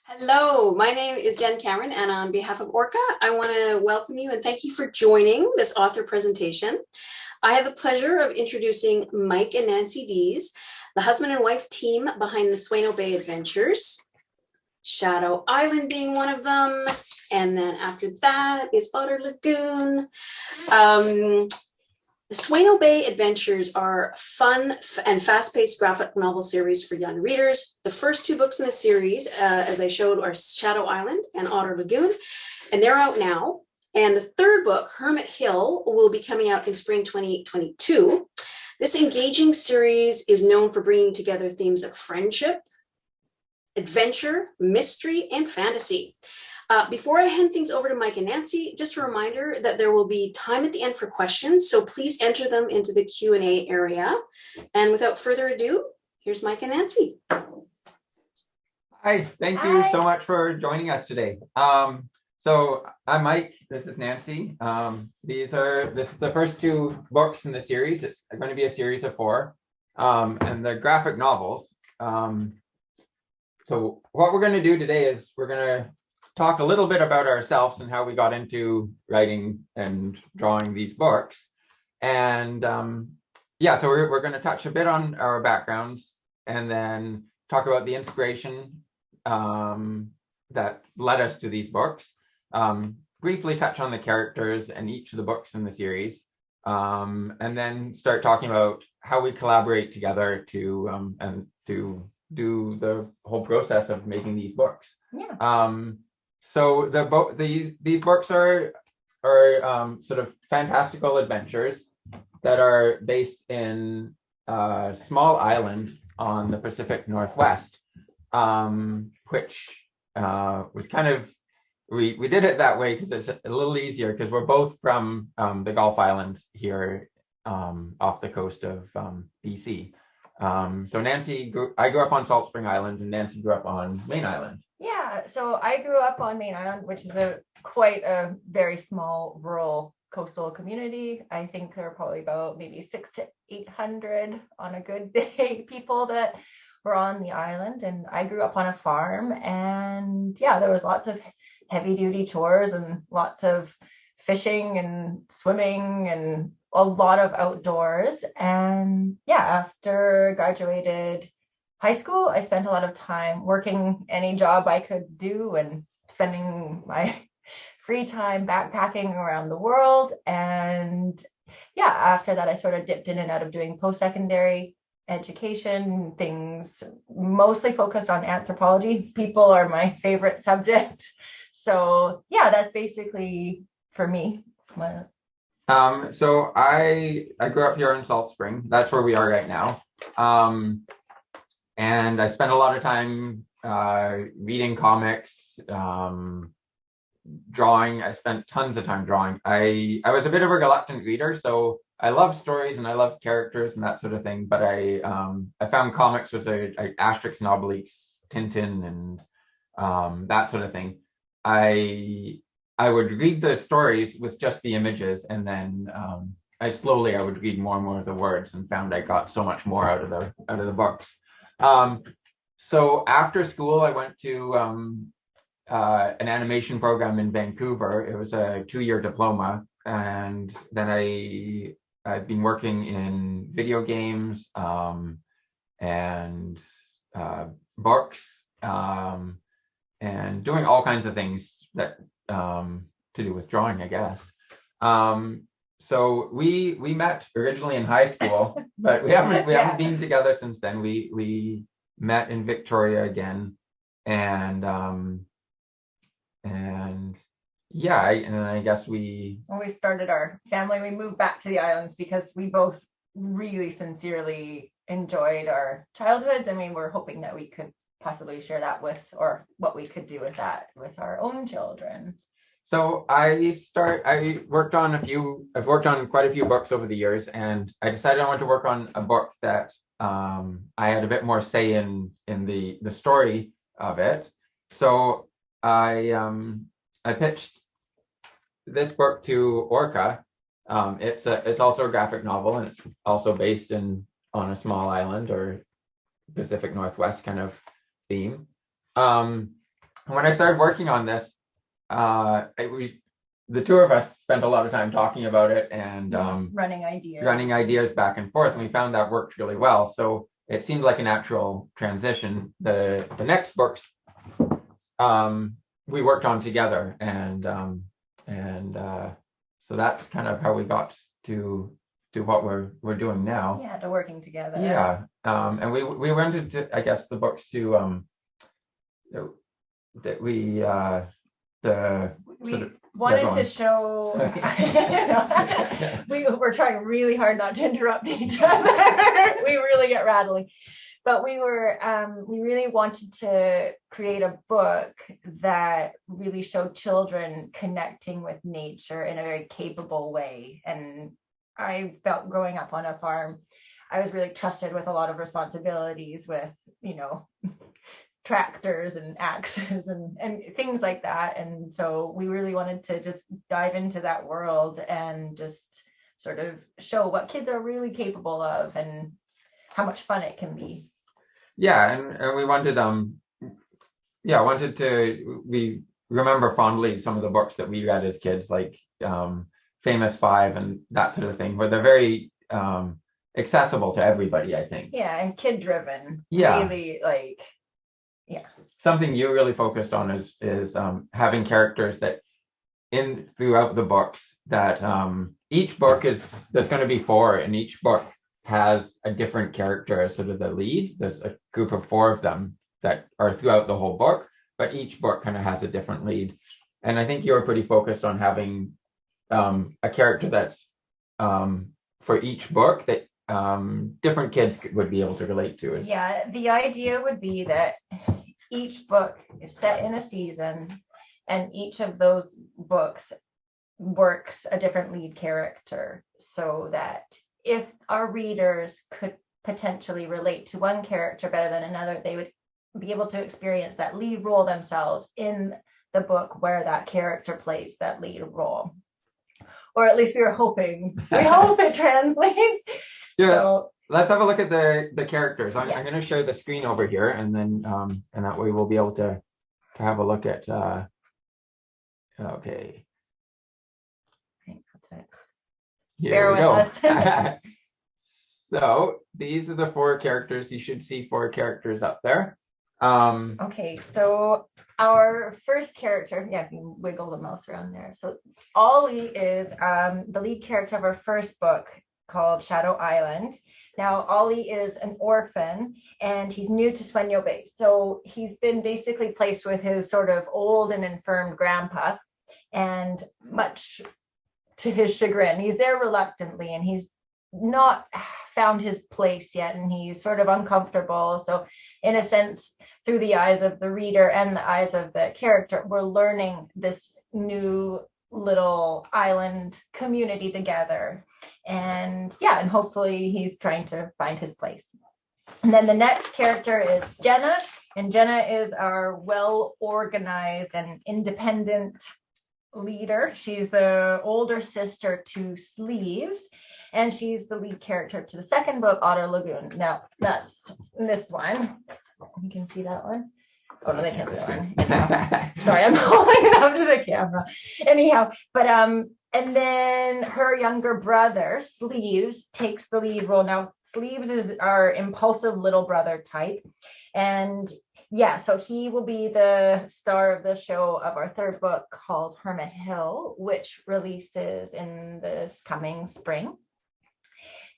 Hello, my name is Jen Cameron, and on behalf of Orca, I want to welcome you and thank you for joining this author presentation. I have the pleasure of introducing Mike and Nancy Deas, the husband and wife team behind the Sueño Bay Adventures, Shadow Island being one of them, and then after that is OTTER LAGOON. The Sueño Bay Adventures are fun and fast-paced graphic novel series for young readers. The first two books in the series, as I showed, are Shadow Island and OTTER LAGOON, and they're out now. And the third book, Hermit Hill, will be coming out in spring 2022. This engaging series is known for bringing together themes of friendship, adventure, mystery, and fantasy. Before I hand things over to Mike and Nancy, just a reminder that there will be time at the end for questions, so please enter them into the Q&A area. And without further ado, here's Mike and Nancy. Hi, thank you so much for joining us today. So I'm Mike, this is Nancy. This is the first two books in the series. It's going to be a series of 4, and they're graphic novels. So what we're going to do today is we're going to talk a little bit about ourselves and how we got into writing and drawing these books. And yeah, so we're going to touch a bit on our backgrounds and then talk about the inspiration that led us to these books. Briefly touch on the characters and each of the books in the series, and then start talking about how we collaborate together to do the whole process of making these books. Yeah. So these books are sort of fantastical adventures that are based in a small island on the Pacific Northwest, which was kind of, we did it that way because it's a little easier because we're both from the Gulf Islands here off the coast of BC. So I grew up on Salt Spring Island, and Nancy grew up on Main Island. Yeah, so I grew up on Main Island, which is quite a very small rural coastal community. I think there are probably about maybe 600 to 800 on a good day people that were on the island. And I grew up on a farm, and yeah, there was lots of heavy duty chores and lots of fishing and swimming and a lot of outdoors. And yeah, after graduated high school, I spent a lot of time working any job I could do and spending my free time backpacking around the world. And yeah, after that, I sort of dipped in and out of doing post-secondary education, things mostly focused on anthropology. People are my favorite subject. So yeah, that's basically for me. So I grew up here in Salt Spring. That's where we are right now. And I spent a lot of time reading comics, drawing. I spent tons of time drawing. I was a bit of a reluctant reader, so I love stories and I love characters and that sort of thing. But I found comics was a Asterix and Obelix, Tintin, and that sort of thing. I would read the stories with just the images, and then I would read more and more of the words, and found I got so much more out of the books. So after school, I went to an animation program in Vancouver. It was a 2-year diploma, and then I've been working in video games and books and doing all kinds of things that to do with drawing, I guess. So we met originally in high school, but we haven't been together since then. We met in Victoria again, and yeah, I guess when we started our family, we moved back to the islands because we both really sincerely enjoyed our childhoods, and we were hoping that we could possibly share that or what we could do with that with our own children. So I've worked on quite a few books over the years, and I decided I wanted to work on a book that I had a bit more say in the story of it. So I pitched this book to Orca. It's also a graphic novel, and it's also based on a small island or Pacific Northwest kind of theme. when I started working on this, the two of us spent a lot of time talking about it and running ideas back and forth, and we found that worked really well. So it seemed like a natural transition. The next books we worked on together, and so that's kind of how we got to what we're doing now. Yeah, to working together. Yeah, and we wanted to, I guess, the books to that we wanted to show. we were trying really hard not to interrupt each other. We really get rattling. But we really wanted to create a book that really showed children connecting with nature in a very capable way. And I felt growing up on a farm, I was really trusted with a lot of responsibilities with, tractors and axes and things like that. And so we really wanted to just dive into that world and just sort of show what kids are really capable of and how much fun it can be. Yeah, and we wanted we remember fondly some of the books that we read as kids, like Famous Five and that sort of thing, where they're very accessible to everybody, I think. Yeah, and kid driven. Yeah. Really, like, yeah. Something you really focused on is having characters that throughout the books that each book there's going to be 4, and each book has a different character as sort of the lead. There's a group of 4 of them that are throughout the whole book, but each book kind of has a different lead. And I think you were pretty focused on having a character that's for each book that different kids would be able to relate to. Yeah, the idea would be that each book is set in a season, and each of those books works a different lead character, so that if our readers could potentially relate to one character better than another, they would be able to experience that lead role themselves in the book where that character plays that lead role. Or at least we were hoping. We hope it translates. Yeah. So, let's have a look at the characters. I'm going to share the screen over here, and then and that way we'll be able to have a look at. Okay. That's it. Here we go. So these are the 4 characters. You should see 4 characters up there. Okay, so our first character, if you wiggle the mouse around there. So Ollie is the lead character of our first book called Shadow Island. Now, Ollie is an orphan, and he's new to Sueño Bay. So he's been basically placed with his sort of old and infirm grandpa, and much to his chagrin, he's there reluctantly, and he's not found his place yet, and he's sort of uncomfortable. So in a sense, through the eyes of the reader and the eyes of the character, we're learning this new little island community together. And and hopefully he's trying to find his place. And then the next character is Jenna, and Jenna is our well-organized and independent leader. She's the older sister to Sleeves, and she's the lead character to the second book, OTTER Lagoon. Now, that's this one. You can see that one. Oh, no, they can't see that one. Sorry, I'm holding it up to the camera. Anyhow, but and then her younger brother, Sleeves, takes the lead role. Now, Sleeves is our impulsive little brother type. And so he will be the star of the show of our third book called Hermit Hill, which releases in this coming spring.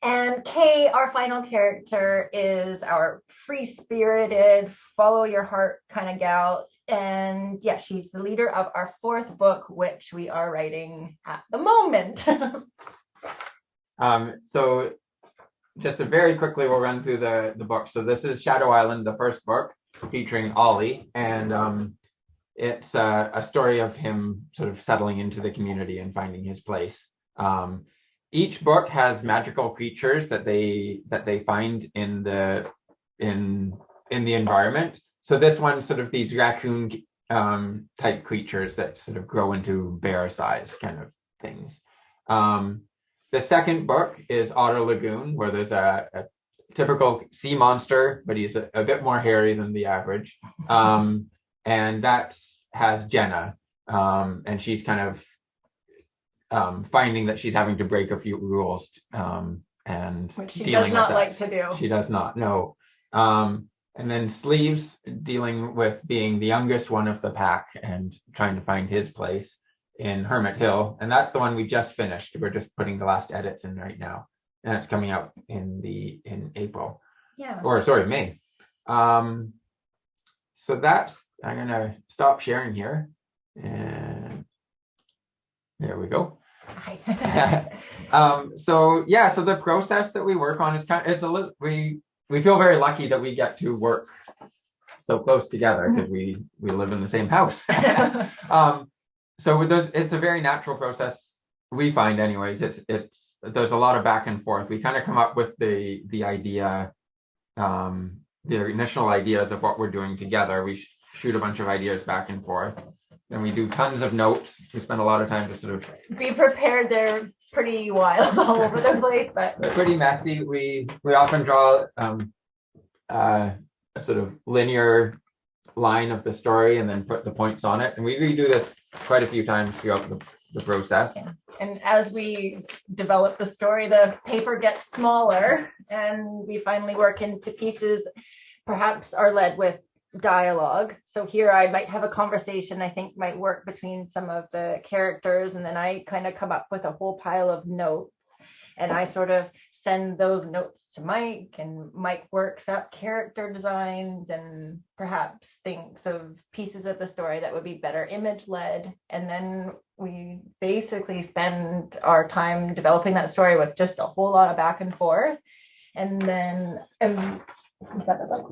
And Kay, our final character, is our free-spirited, follow your heart kind of gal. And she's the leader of our fourth book, which we are writing at the moment. So just very quickly, we'll run through the book. So this is Shadow Island, the first book, featuring Ollie. And it's a story of him sort of settling into the community and finding his place. Each book has magical creatures that they find in the environment. So this one's sort of these raccoon type creatures that sort of grow into bear size kind of things. The second book is OTTER Lagoon, where there's a typical sea monster, but he's a bit more hairy than the average. and that has Jenna, and she's kind of finding that she's having to break a few rules, and Which she dealing does not with like that. to do. She does not, no. And then Sleeves dealing with being the youngest one of the pack and trying to find his place in Hermit Hill. And that's the one we just finished. We're just putting the last edits in right now. And it's coming out in April. Yeah. Or sorry, May. So that's, I'm gonna stop sharing here. And there we go. So yeah, so the process that we work on is it's a little, we feel very lucky that we get to work so close together because we live in the same house. So with those, it's a very natural process. We find anyways, there's a lot of back and forth. We kind of come up with the idea, the initial ideas of what we're doing together. We shoot a bunch of ideas back and forth. Then we do tons of notes. We spend a lot of time to sort of be prepared. They're pretty wild all over the place, but they're pretty messy. We often draw a sort of linear line of the story and then put the points on it. And we redo this quite a few times throughout the process. Yeah. And as we develop the story, the paper gets smaller and we finally work into pieces, perhaps are led with dialogue. So here I might have a conversation I think might work between some of the characters, and then I kind of come up with a whole pile of notes, and I sort of send those notes to Mike, and Mike works up character designs and perhaps thinks of pieces of the story that would be better image led, and then we basically spend our time developing that story with just a whole lot of back and forth. And then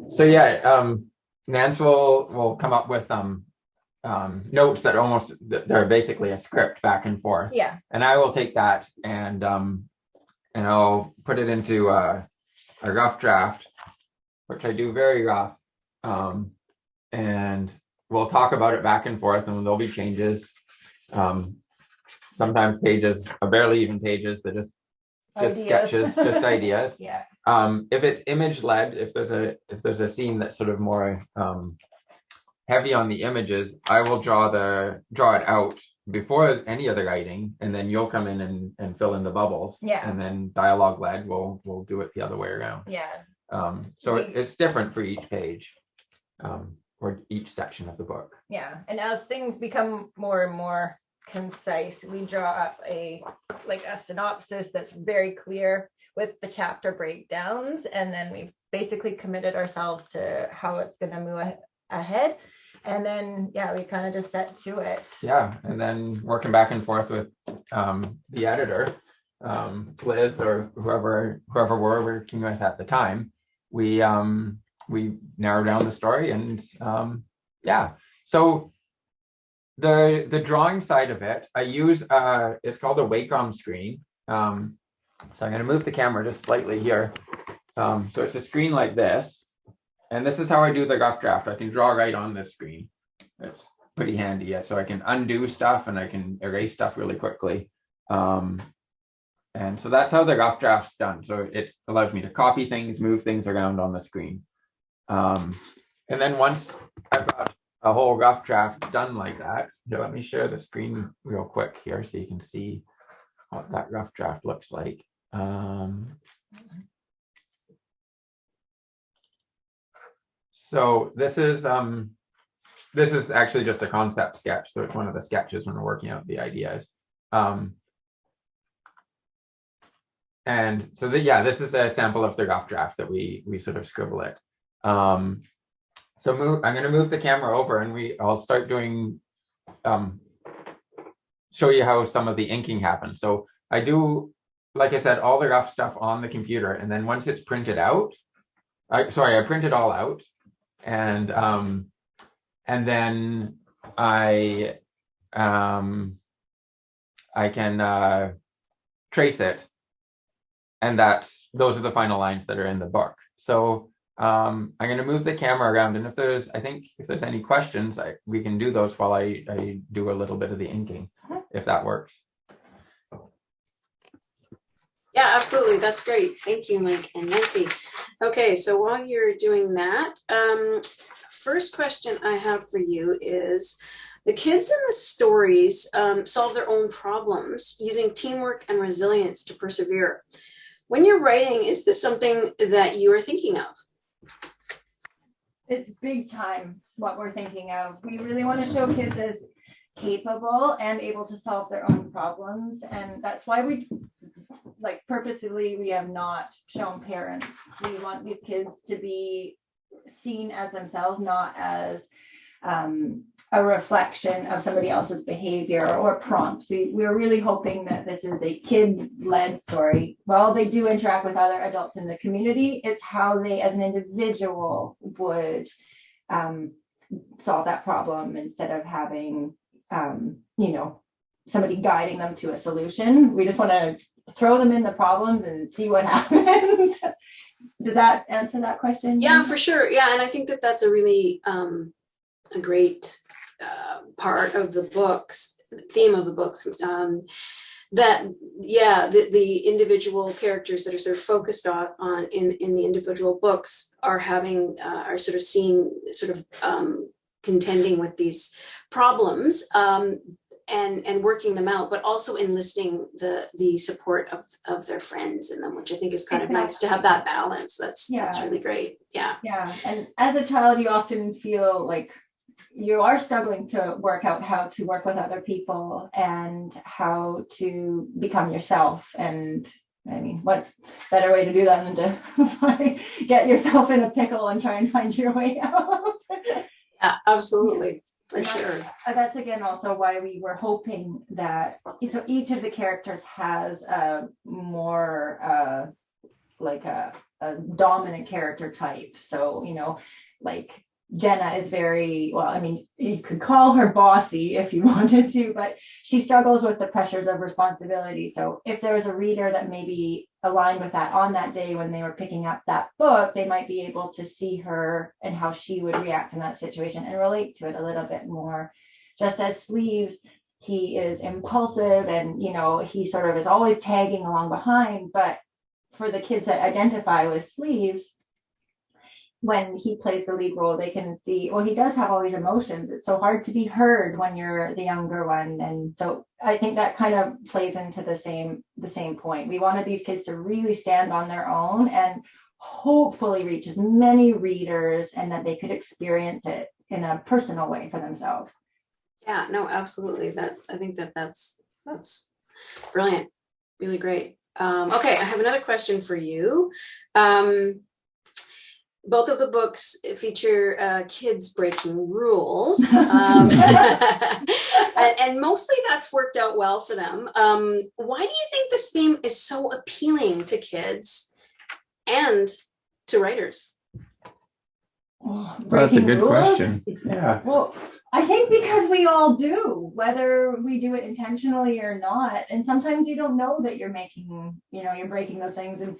so yeah, Nance will come up with notes that they're basically a script back and forth. Yeah. And I will take that and I'll put it into a rough draft, which I do very rough. And we'll talk about it back and forth, and there'll be changes. Sometimes pages are barely even pages, they're just sketches, just ideas. Yeah. If it's image led, if there's a scene that's sort of more heavy on the images, I will draw it out before any other writing, and then you'll come in and fill in the bubbles. Yeah. And then dialogue led, we'll do it the other way around. Yeah. So it's different for each page, or each section of the book. Yeah. And as things become more and more concise, we draw up a synopsis that's very clear with the chapter breakdowns, and then we've basically committed ourselves to how it's going to move ahead, and then we kind of just set to it. Yeah. And then working back and forth with the editor, Liz, or whoever we're working with at the time, we narrow down the story, and so the drawing side of it, I use it's called a Wacom screen. So I'm going to move the camera just slightly here. So it's a screen like this, and this is how I do the rough draft. I can draw right on this screen. It's pretty handy, so I can undo stuff and I can erase stuff really quickly. And so that's how the rough draft's done. So it allows me to copy things, move things around on the screen. And then once I've got a whole rough draft done like that, let me share the screen real quick here so you can see what that rough draft looks like. So this is actually just a concept sketch. So it's one of the sketches when we're working out the ideas. And so this is a sample of the rough draft that we sort of scribble it. I'm going to move the camera over, and I'll start doing show you how some of the inking happens. So I do, like I said, all the rough stuff on the computer, and then once it's printed out, I print it all out, and then I can trace it, and those are the final lines that are in the book. So I'm going to move the camera around, and if there's any questions, we can do those while I do a little bit of the inking, if that works. Yeah, absolutely. That's great. Thank you, Mike and Nancy. Okay, so while you're doing that, first question I have for you is, the kids in the stories solve their own problems using teamwork and resilience to persevere. When you're writing, is this something that you are thinking of? It's big time what we're thinking of. We really want to show kids as capable and able to solve their own problems. And that's why we, like, purposely, we have not shown parents. We want these kids to be seen as themselves, not as a reflection of somebody else's behavior or prompts. We're really hoping that this is a kid-led story. While they do interact with other adults in the community, it's how they as an individual would solve that problem instead of having somebody guiding them to a solution. We just want to throw them in the problems and see what happens. Does that answer that question? Yeah, for sure. Yeah, and I think that that's a really a great part of the books, theme of the books, that the individual characters that are sort of focused on in the individual books are sort of seeing sort of contending with these problems and working them out, but also enlisting the support of their friends in them, which I think is kind of nice to have that balance. That's really great. Yeah. And as a child, you often feel like you are struggling to work out how to work with other people and how to become yourself. And I mean, what better way to do that than to get yourself in a pickle and try and find your way out? Yeah, absolutely. For sure. That's again also why we were hoping that so each of the characters has a more like a dominant character type. So, like Jenna is very, well, I mean, you could call her bossy if you wanted to, but she struggles with the pressures of responsibility. So if there was a reader that maybe aligned with that on that day when they were picking up that book, they might be able to see her and how she would react in that situation and relate to it a little bit more. Just as Sleeves, he is impulsive and, he sort of is always tagging along behind. But for the kids that identify with Sleeves, when he plays the lead role, they can see, well, he does have all these emotions. It's so hard to be heard when you're the younger one. And so I think that kind of plays into the same point. We wanted these kids to really stand on their own and hopefully reach as many readers and that they could experience it in a personal way for themselves. Yeah, no, absolutely. I think that's brilliant. Really great. Okay, I have another question for you. Both of the books feature kids breaking rules, and mostly that's worked out well for them. Why do you think this theme is so appealing to kids and to writers? That's a good question. Yeah. Well, I think because we all do, whether we do it intentionally or not. And sometimes you don't know that you're you're breaking those things. And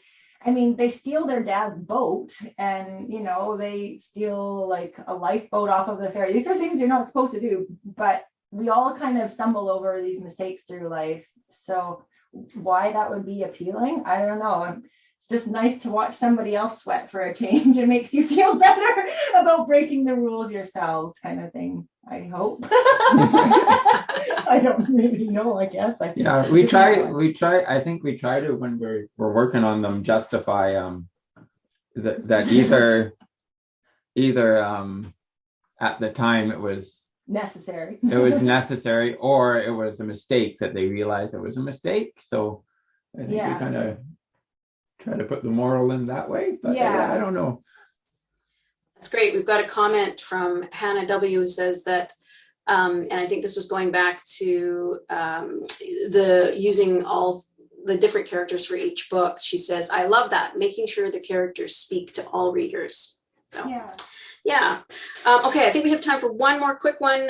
I mean, they steal their dad's boat and, they steal like a lifeboat off of the ferry. These are things you're not supposed to do, but we all kind of stumble over these mistakes through life. So why that would be appealing, I don't know. It's just nice to watch somebody else sweat for a change. It makes you feel better about breaking the rules yourselves, kind of thing, I hope. I don't really know, I guess. We try. I think we try to, when we're working on them, justify that either at the time it was necessary. It was necessary, or it was a mistake that they realized it was a mistake. So I think we kind of try to put the moral in that way. But I don't know. That's great. We've got a comment from Hannah W. who says that, and I think this was going back to using all the different characters for each book. She says, I love that, making sure the characters speak to all readers. So okay, I think we have time for one more quick one.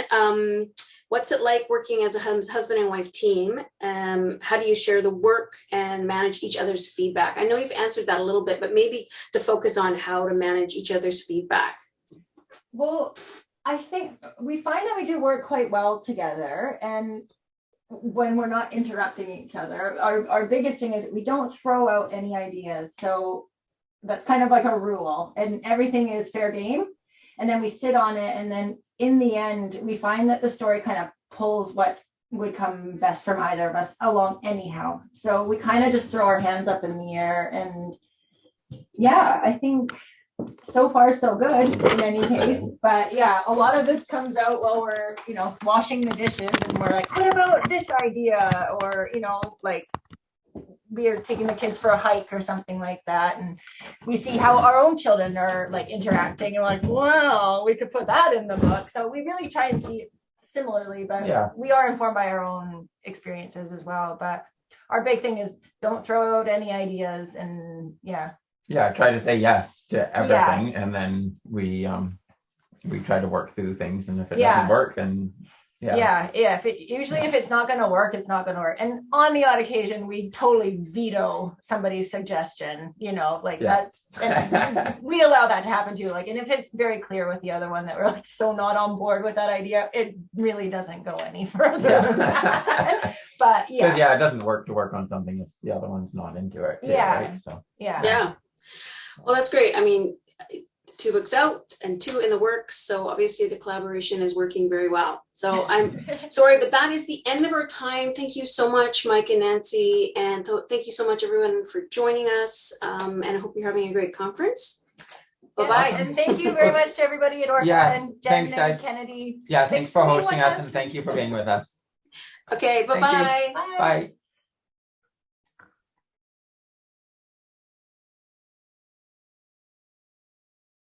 What's it like working as a husband and wife team? How do you share the work and manage each other's feedback? I know you've answered that a little bit, but maybe to focus on how to manage each other's feedback. Well, I think we find that we do work quite well together, and when we're not interrupting each other, our biggest thing is we don't throw out any ideas. So that's kind of like a rule, and everything is fair game. And then we sit on it, and then in the end, we find that the story kind of pulls what would come best from either of us along anyhow. So we kind of just throw our hands up in the air, and yeah, I think so far so good in any case. But yeah, a lot of this comes out while we're, you know, washing the dishes, and we're like, what about this idea? Or, you know, like we are taking the kids for a hike or something like that, and we see how our own children are like interacting, and we're like, well, we could put that in the book. So we really try and see it similarly, but we are informed by our own experiences as well. But our big thing is don't throw out any ideas, and try to say yes to everything, and then we try to work through things, and if it doesn't work, then if it's not going to work, it's not going to work. And on the odd occasion, we totally veto somebody's suggestion, you know, like that's, and we allow that to happen too. Like, and if it's very clear with the other one that we're like so not on board with that idea, it really doesn't go any further than that. But it doesn't work to work on something if the other one's not into it too, right? So well, that's great. I mean, 2 books out and 2 in the works, so obviously the collaboration is working very well. So I'm sorry, but that is the end of our time. Thank you so much, Mike and Nancy, and thank you so much, everyone, for joining us, and I hope you're having a great conference. Bye-bye. And thank you very much to everybody at Orca and Jen and Kennedy. Thanks for hosting us, and thank you for being with us. Okay, bye-bye. Bye.